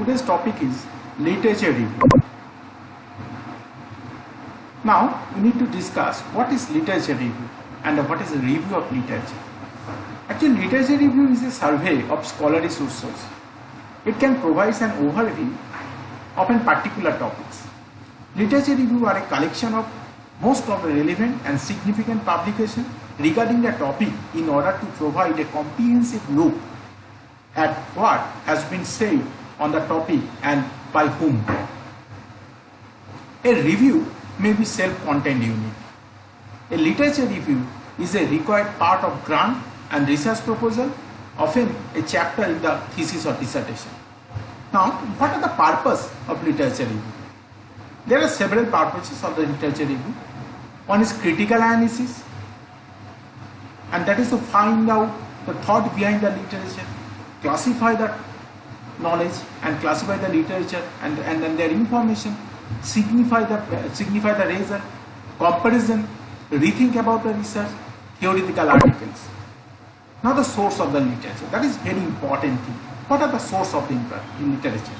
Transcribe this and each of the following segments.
today's topic is literature review. Now we need to discuss what is literature review and what is a review of literature. Actually, literature review is a survey of scholarly sources. It can provide an overview of a particular topics. Literature review are a collection of most of the relevant and significant publications regarding the topic in order to provide a comprehensive look at what has been said on the topic and by whom. A review may be self-contained unit. A literature review is a required part of grant and research proposal, often a chapter in the thesis or dissertation. Now, what are the purpose of literature review? There are several purposes of the literature review. One is critical analysis, and that is to find out the thought behind the literature, classify the knowledge and classify the literature and then their information, signify the result, comparison, rethink about the research, theoretical articles. Now the source of the literature, that is very important thing. What are the source of the literature?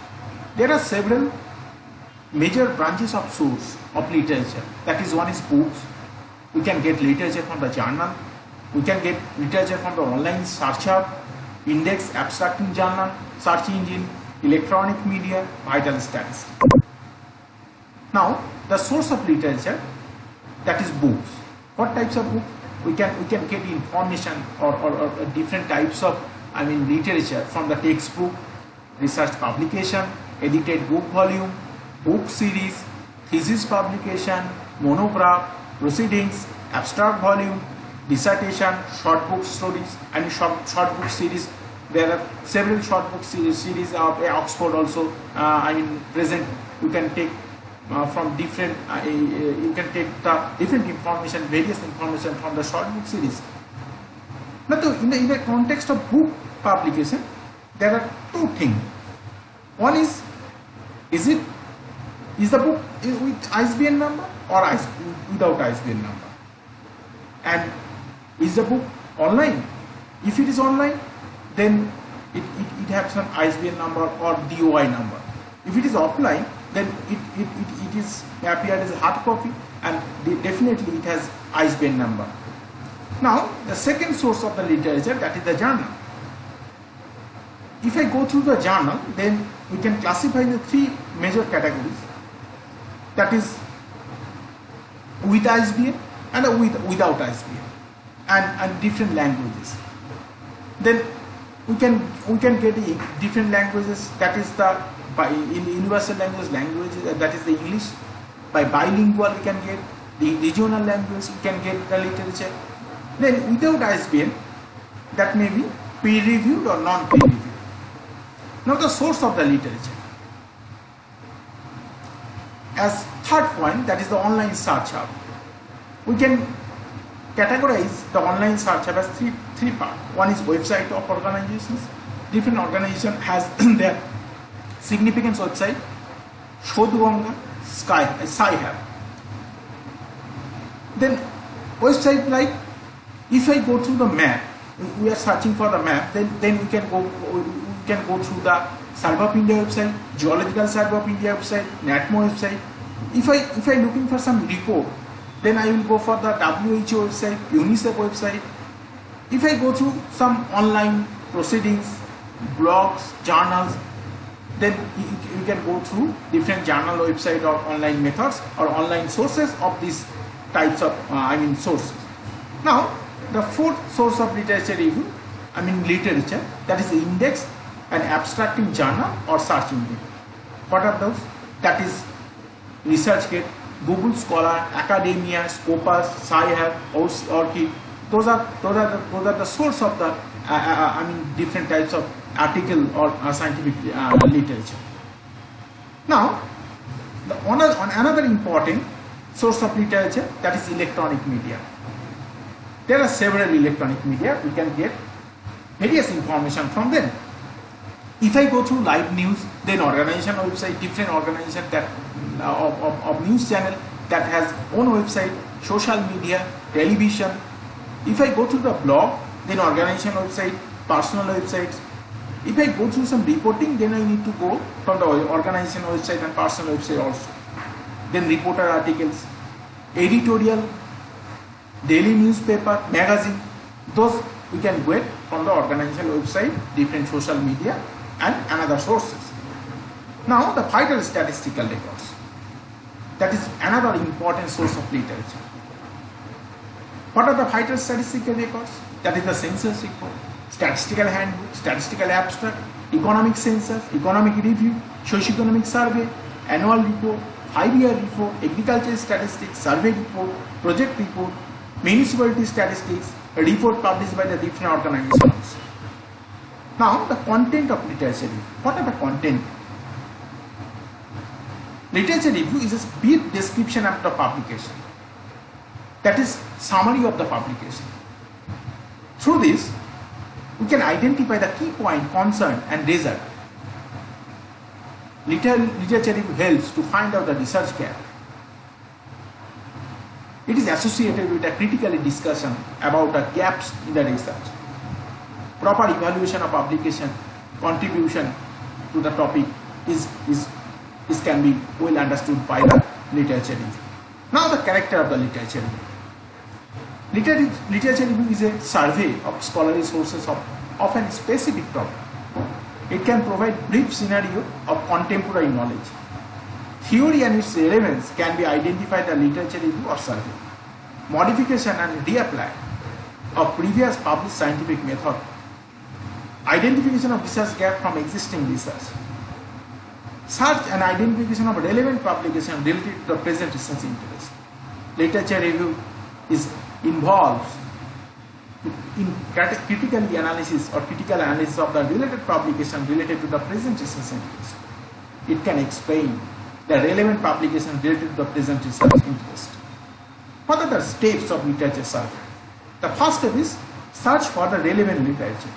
There are several major branches of source of literature. That is, one is books. We can get literature from the journal. We can get literature from the online search hub, index, abstracting journal, search engine, electronic media, vital statistics. Now, the source of literature, that is books. What types of books? We can get information or different types of literature from the textbook, research publication, edited book volume, book series, thesis publication, monograph, proceedings, abstract volume, dissertation, short book stories, and short book series. There are several short book series of Oxford also. Present. You can take from different. You can take the different information, various information from the short book series. Now, in the context of book publication, there are two things. One is the book with ISBN number or without ISBN number? And is the book online? If it is online, then it has some ISBN number or DOI number. If it is offline, then it is appeared as a hard copy and definitely it has ISBN number. Now, the second source of the literature, that is the journal. If I go through the journal, then we can classify the three major categories. That is with ISBN and without ISBN and different languages. Then we can get different languages, that is in universal languages, that is the English. By bilingual we can get the regional language, we can get the literature. Then without ISBN, that may be peer-reviewed or non-peer-reviewed. Now the source of the literature. As third point, that is the online search hub. We can categorize the online search hub as three parts. One is website of organizations. Different organization has their significance website. Shodhganga, Sci-Hub. Then website like, if I go through the map, we are searching for the map, then we can go through the Survey of India website, Geological Survey of India website, NATMO website. If I looking for some report, then I will go for the WHO website, UNICEF website. If I go through some online proceedings, blogs, journals, then you can go through different journal website or online methods or online sources of these types of sources. Now, the fourth source of literature review, literature, that is the index and abstracting journal or search engine. What are those? That is ResearchGate, Google Scholar, Academia, Scopus, Sci-Hub, ORCID. Those are the source of the different types of article or scientific literature. Now, another important source of literature, that is electronic media. There are several electronic media. We can get various information from them. If I go through live news, then organization website, different organization that of news channel that has own website, social media, television. If I go to the blog, then organization website, personal websites, If I go through some reporting, then I need to go from the organization website and personal website also. Then reporter articles, editorial, daily newspaper, magazine, those we can get from the organization website, different social media and another sources. Now the vital statistical records. That is another important source of literature. What are the vital statistical records? That is the census report, statistical handbook, statistical abstract, economic census, economic review, socio-economic survey, annual report, 5-year report, agricultural statistics, survey report, project report, municipality statistics, a report published by the different organizations. Now the content of literature review. What are the content? Literature review is a brief description of the publication. That is summary of the publication. Through this, we can identify the key point, concern and result. Literature review helps to find out the research gap. It is associated with a critical discussion about the gaps in the research. Proper evaluation of publication, contribution to the topic can be well understood by the literature review. Now the character of the literature review. Literature review is a survey of scholarly sources of a specific topic. It can provide brief scenario of contemporary knowledge. Theory and its relevance can be identified in the literature review or survey. Modification and reapply of previous published scientific method. Identification of research gap from existing research. Search and identification of relevant publication related to the present research interest. Literature review involves in critical analysis of the related publication related to the present research interest. It can explain the relevant publication related to the present research interest. What are the steps of literature survey? The first step is search for the relevant literature.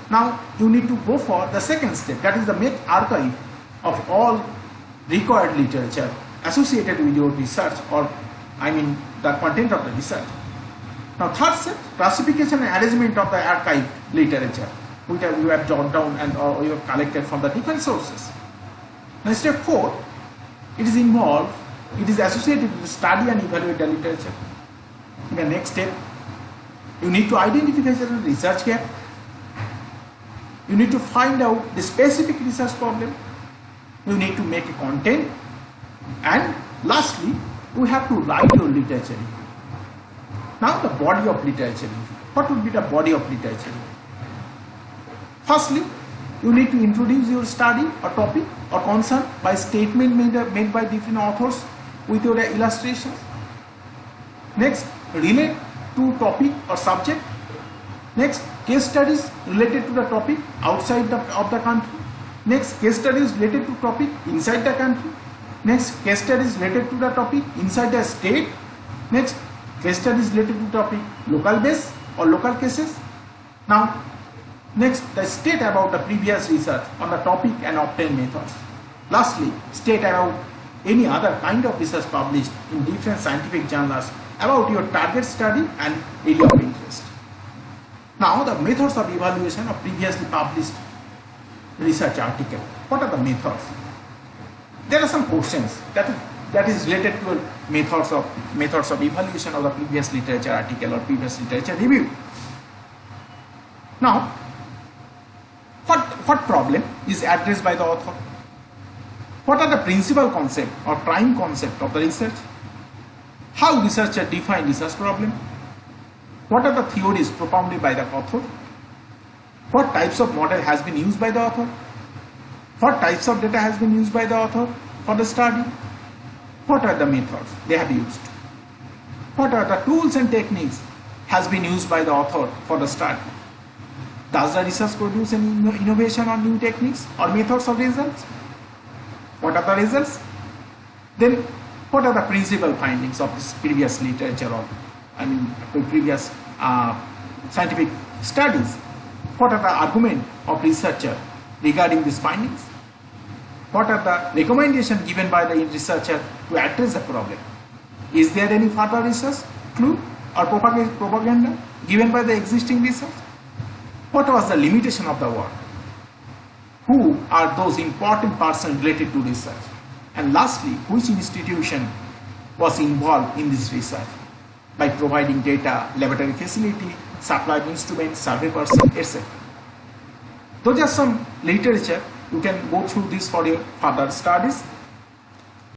Now you need to go for the second step, that is the make archive of all required literature associated with your research, or the content of the research. Now third step, classification and arrangement of the archived literature which you have jotted down and or you have collected from the different sources. Now step 4, it is associated with study and evaluate the literature. In the next step, you need to identify the research gap. You need to find out the specific research problem. You need to make a content, and lastly, you have to write your literature review. Now the body of literature review. What would be the body of literature review? Firstly, you need to introduce your study or topic or concern by statement made by different authors with your illustrations. Next, relate to topic or subject. Next, case studies related to the topic outside of the country. Next, case studies related to topic inside the country. Next, case studies related to the topic inside the state. Next, case studies related to topic local base or local cases. Now, next, the state about the previous research on the topic and obtained methods. Lastly, state about any other kind of research published in different scientific journals about your target study and area of interest. Now, the methods of evaluation of previously published research article. What are the methods? There are some questions that is related to methods of evaluation of the previous literature article or previous literature review. Now, what problem is addressed by the author? What are the principal concept or prime concept of the research? How researcher define research problem? What are the theories propounded by the author? What types of model has been used by the author? What types of data has been used by the author for the study? What are the methods they have used? What are the tools and techniques has been used by the author for the study? Does the research produce any innovation or new techniques or methods of results? What are the results? Then what are the principal findings of this previous literature or previous scientific studies? What are the arguments of researcher regarding these findings? What are the recommendations given by the researcher to address the problem? Is there any further research, clue or propaganda given by the existing research? What was the limitation of the work? who are those important persons related to research, and lastly, which institution was involved in this research by providing data, laboratory facility, supply of instruments, survey person, etc. Those are some literature. You can go through this for your further studies.